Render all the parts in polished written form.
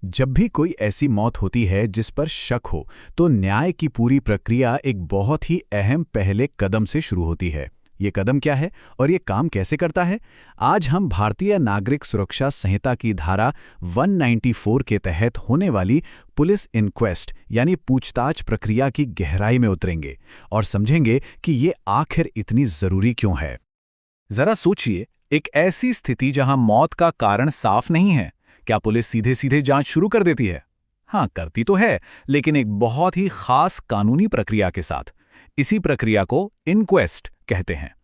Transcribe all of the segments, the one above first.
जब भी कोई ऐसी मौत होती है जिस पर शक हो, तो न्याय की पूरी प्रक्रिया एक बहुत ही अहम पहले कदम से शुरू होती है। ये कदम क्या है और ये काम कैसे करता है? आज हम भारतीय नागरिक सुरक्षा संहिता की धारा 194 के तहत होने वाली पुलिस इंक्वेस्ट यानी पूछताछ प्रक्रिया की गहराई में उतरेंगे और समझेंगे कि ये आखिर इतनी जरूरी क्यों है। जरा सोचिए, एक ऐसी स्थिति जहां मौत का कारण साफ नहीं है, क्या पुलिस सीधे सीधे जांच शुरू कर देती है? हाँ, करती तो है, लेकिन एक बहुत ही खास कानूनी प्रक्रिया के साथ। इसी प्रक्रिया को इनक्वेस्ट कहते हैं।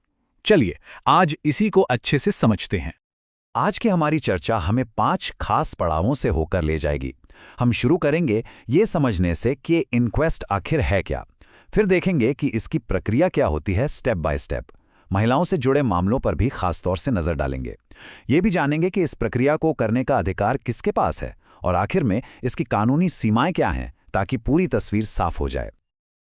चलिए, आज इसी को अच्छे से समझते हैं। आज की हमारी चर्चा हमें 5 खास पड़ावों से होकर ले जाएगी। हम शुरू करेंगे ये समझने से कि इनक्वेस्ट आखिर है क्या। फिर देखेंगे कि इसकी प्रक्रिया क्या होती है स्टेप बाय स्टेप। महिलाओं से जुड़े मामलों पर भी खास तौर से नजर डालेंगे। ये भी जानेंगे कि इस प्रक्रिया को करने का अधिकार किसके पास है और आखिर में इसकी कानूनी सीमाएं क्या हैं, ताकि पूरी तस्वीर साफ हो जाए।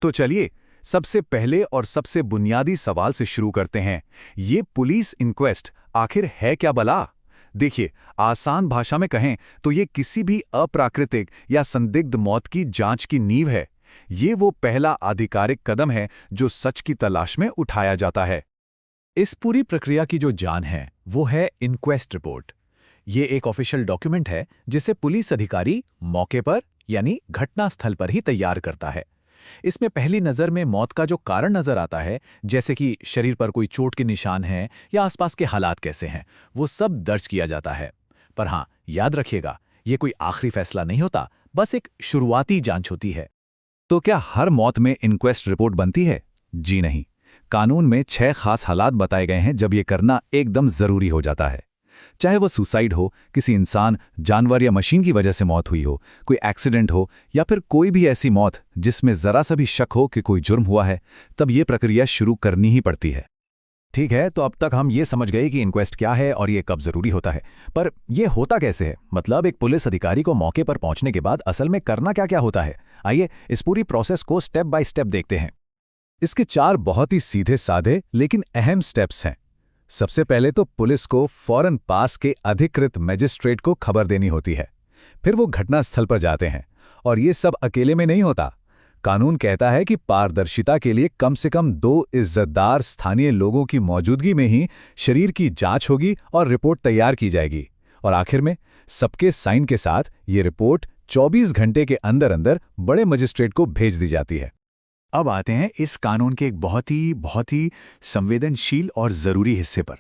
तो चलिए, सबसे पहले और सबसे बुनियादी सवाल से शुरू करते हैं। ये पुलिस इंक्वेस्ट आखिर है क्या भला? देखिए, आसान भाषा में कहें तो ये किसी भी अप्राकृतिक या संदिग्ध मौत की जांच की नींव है। ये वो पहला आधिकारिक कदम है जो सच की तलाश में उठाया जाता है। इस पूरी प्रक्रिया की जो जान है वो है इनक्वेस्ट रिपोर्ट। ये एक ऑफिशियल डॉक्यूमेंट है जिसे पुलिस अधिकारी मौके पर यानी घटनास्थल पर ही तैयार करता है। इसमें पहली नज़र में मौत का जो कारण नज़र आता है, जैसे कि शरीर पर कोई चोट के निशान हैं या आसपास के हालात कैसे हैं, वो सब दर्ज किया जाता है। पर हाँ, याद रखिएगा, ये कोई आखिरी फैसला नहीं होता, बस एक शुरुआती जांच होती है। तो क्या हर मौत में इनक्वेस्ट रिपोर्ट बनती है? जी नहीं। कानून में 6 खास हालात बताए गए हैं जब ये करना एकदम जरूरी हो जाता है। चाहे वो सुसाइड हो, किसी इंसान, जानवर या मशीन की वजह से मौत हुई हो, कोई एक्सीडेंट हो या फिर कोई भी ऐसी मौत जिसमें जरा सा भी शक हो कि कोई जुर्म हुआ है, तब ये प्रक्रिया शुरू करनी ही पड़ती है। ठीक है, तो अब तक हम ये समझ गए कि इंक्वेस्ट क्या है और ये कब जरूरी होता है, पर यह होता कैसे है? मतलब एक पुलिस अधिकारी को मौके पर पहुंचने के बाद असल में करना क्या क्या होता है? आइए इस पूरी प्रोसेस को स्टेप बाय स्टेप देखते हैं। इसके 4 बहुत ही सीधे साधे लेकिन अहम स्टेप्स हैं। सबसे पहले तो पुलिस को फौरन पास के अधिकृत मजिस्ट्रेट को खबर देनी होती है। फिर वो घटनास्थल पर जाते हैं और ये सब अकेले में नहीं होता। कानून कहता है कि पारदर्शिता के लिए कम से कम 2 इज्जतदार स्थानीय लोगों की मौजूदगी में ही शरीर की जांच होगी और रिपोर्ट तैयार की जाएगी। और आखिर में सबके साइन के साथ ये रिपोर्ट 24 घंटे के अंदर अंदर बड़े मजिस्ट्रेट को भेज दी जाती है। अब आते हैं इस कानून के एक बहुत ही संवेदनशील और ज़रूरी हिस्से पर।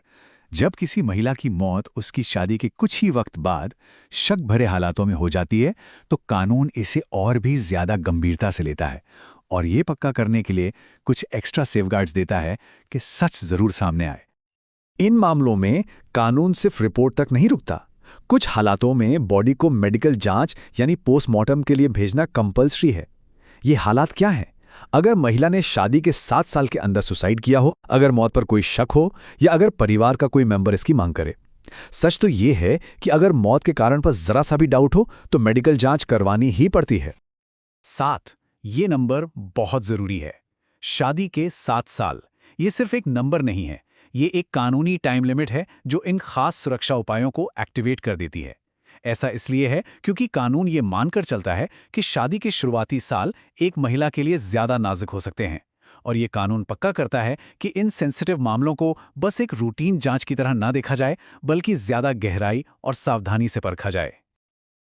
जब किसी महिला की मौत उसकी शादी के कुछ ही वक्त बाद शक भरे हालातों में हो जाती है, तो कानून इसे और भी ज़्यादा गंभीरता से लेता है और ये पक्का करने के लिए कुछ एक्स्ट्रा सेफगार्ड्स देता है कि सच ज़रूर सामने आए। इन मामलों में कानून सिर्फ रिपोर्ट तक नहीं रुकता। कुछ हालातों में बॉडी को मेडिकल जांच यानी पोस्टमार्टम के लिए भेजना कंपल्सरी है। ये हालात क्या हैं? अगर महिला ने शादी के 7 साल के अंदर सुसाइड किया हो, अगर मौत पर कोई शक हो या अगर परिवार का कोई मेंबर इसकी मांग करे। सच तो ये है कि अगर मौत के कारण पर जरा सा भी डाउट हो तो मेडिकल जांच करवानी ही पड़ती है। 7, ये नंबर बहुत जरूरी है। शादी के 7 साल, ये सिर्फ एक नंबर नहीं है, ये एक कानूनी टाइम लिमिट है जो इन खास सुरक्षा उपायों को एक्टिवेट कर देती है। ऐसा इसलिए है क्योंकि कानून ये मानकर चलता है कि शादी के शुरुआती साल एक महिला के लिए ज्यादा नाजुक हो सकते हैं, और ये कानून पक्का करता है कि इन सेंसिटिव मामलों को बस एक रूटीन जांच की तरह ना देखा जाए, बल्कि ज्यादा गहराई और सावधानी से परखा जाए।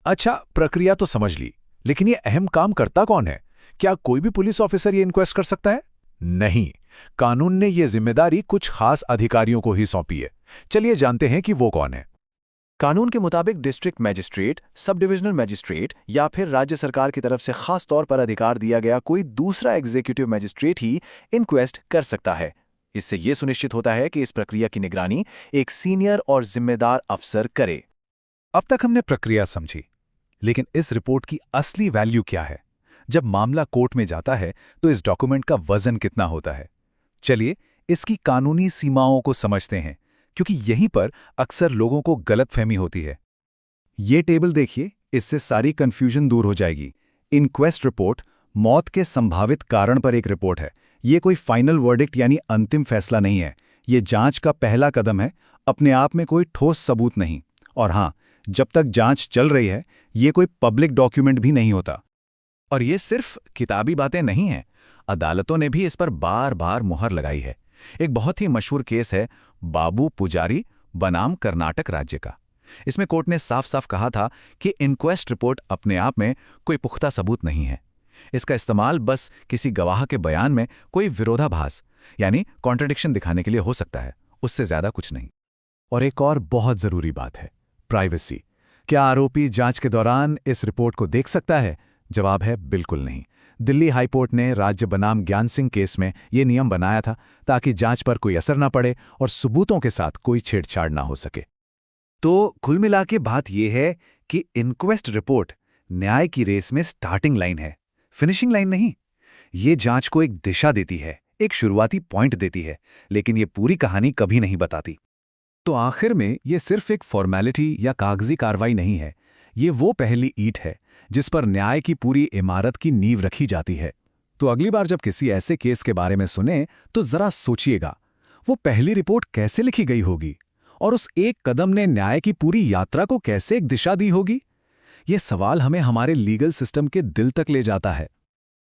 अच्छा, प्रक्रिया तो समझ ली, लेकिन ये अहम काम करता कौन है? क्या कोई भी पुलिस ऑफिसर ये इंक्वेस्ट कर सकता है? नहीं, कानून ने ये जिम्मेदारी कुछ खास अधिकारियों को ही सौंपी है। चलिए जानते हैं कि वो कौन है। कानून के मुताबिक district magistrate, sub divisional magistrate या फिर राज्य सरकार की तरफ से खास तौर पर अधिकार दिया गया कोई दूसरा एग्जीक्यूटिव मजिस्ट्रेट ही इंक्वेस्ट कर सकता है। इससे यह सुनिश्चित होता है कि इस प्रक्रिया की निगरानी एक सीनियर और जिम्मेदार अफसर करे। अब तक हमने प्रक्रिया समझी, लेकिन इस रिपोर्ट की असली वैल्यू क्या है? जब मामला कोर्ट में जाता है तो इस डॉक्यूमेंट का वजन कितना होता है? चलिए इसकी कानूनी सीमाओं को समझते हैं, क्योंकि यहीं पर अक्सर लोगों को गलतफहमी होती है। ये टेबल देखिए, इससे सारी कंफ्यूजन दूर हो जाएगी। इनक्वेस्ट रिपोर्ट मौत के संभावित कारण पर एक रिपोर्ट है। ये कोई फाइनल वर्डिक्ट यानी अंतिम फैसला नहीं है। ये जांच का पहला कदम है, अपने आप में कोई ठोस सबूत नहीं। और हाँ, जब तक जांच चल रही है, ये कोई पब्लिक डॉक्यूमेंट भी नहीं होता। और ये सिर्फ किताबी बातें नहीं हैं, अदालतों ने भी इस पर बार बार मुहर लगाई है। एक बहुत ही मशहूर केस है बाबू पुजारी बनाम कर्नाटक राज्य का। इसमें कोर्ट ने साफ साफ कहा था कि इंक्वेस्ट रिपोर्ट अपने आप में कोई पुख्ता सबूत नहीं है। इसका इस्तेमाल बस किसी गवाह के बयान में कोई विरोधाभास यानी कॉन्ट्रडिक्शन दिखाने के लिए हो सकता है, उससे ज्यादा कुछ नहीं। और एक और बहुत जरूरी बात है, प्राइवेसी। क्या आरोपी जांच के दौरान इस रिपोर्ट को देख सकता है? जवाब है बिल्कुल नहीं। दिल्ली हाईकोर्ट ने राज्य बनाम ज्ञान सिंह केस में ये नियम बनाया था ताकि जांच पर कोई असर ना पड़े और सबूतों के साथ कोई छेड़छाड़ ना हो सके। तो कुल मिला के बात यह है कि इंक्वेस्ट रिपोर्ट न्याय की रेस में स्टार्टिंग लाइन है, फिनिशिंग लाइन नहीं। ये जांच को एक दिशा देती है, एक शुरुआती पॉइंट देती है, लेकिन ये पूरी कहानी कभी नहीं बताती। तो आखिर में ये सिर्फ एक फॉर्मेलिटी या कागजी कार्रवाई नहीं है, ये वो पहली ईंट है जिस पर न्याय की पूरी इमारत की नींव रखी जाती है। तो अगली बार जब किसी ऐसे केस के बारे में सुने तो जरा सोचिएगा, वो पहली रिपोर्ट कैसे लिखी गई होगी और उस एक कदम ने न्याय की पूरी यात्रा को कैसे एक दिशा दी होगी। ये सवाल हमें हमारे लीगल सिस्टम के दिल तक ले जाता है।